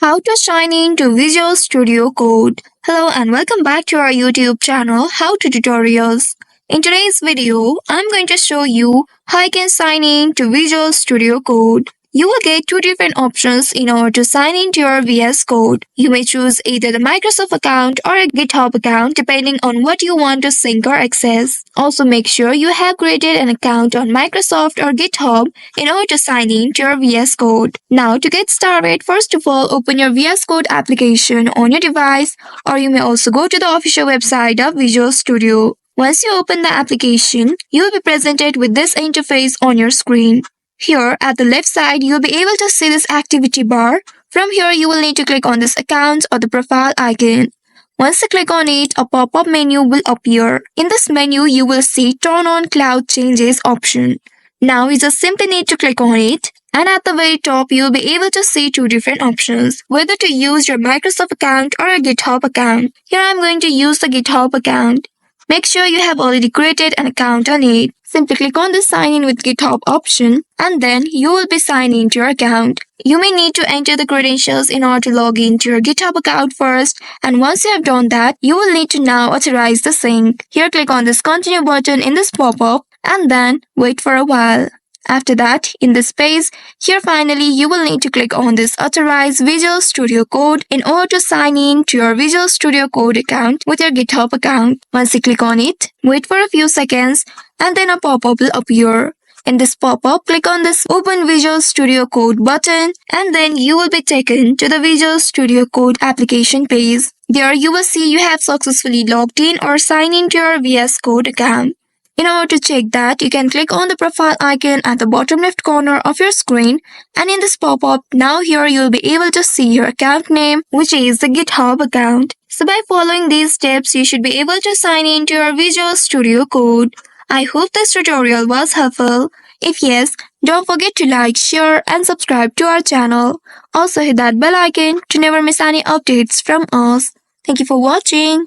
How to sign in to Visual Studio Code. Hello and welcome back to our YouTube channel How to Tutorials. In today's video, I'm going to show you how you can sign in to Visual Studio Code. You will get two different options in order to sign into your VS Code. You may choose either the Microsoft account or a GitHub account depending on what you want to sync or access. Also make sure you have created an account on Microsoft or GitHub in order to sign in to your VS Code. Now to get started, first of all open your VS Code application on your device, or you may also go to the official website of Visual Studio. Once you open the application, you will be presented with this interface on your screen. Here at the left side, you will be able to see this activity bar. From here, you will need to click on this account or the profile icon. Once you click on it, a pop-up menu will appear. In this menu, you will see Turn on Cloud Changes option. Now you just simply need to click on it. And at the very top, you will be able to see two different options, whether to use your Microsoft account or a GitHub account. Here I am going to use the GitHub account. Make sure you have already created an account on it. Simply click on the sign in with GitHub option and then you will be signing into your account. You may need to enter the credentials in order to log into your GitHub account first, and once you have done that, you will need to now authorize the sync. Here click on this continue button in this pop-up and then wait for a while. After that, in this page, here finally you will need to click on this Authorize Visual Studio Code in order to sign in to your Visual Studio Code account with your GitHub account. Once you click on it, wait for a few seconds and then a pop-up will appear. In this pop-up, click on this Open Visual Studio Code button and then you will be taken to the Visual Studio Code application page. There you will see you have successfully logged in or signed into your VS Code account. In order to check that, you can click on the profile icon at the bottom left corner of your screen, and in this pop-up, now here you'll be able to see your account name, which is the GitHub account. So by following these steps, you should be able to sign into your Visual Studio Code. I hope this tutorial was helpful. If yes, don't forget to like, share and subscribe to our channel. Also hit that bell icon to never miss any updates from us. Thank you for watching.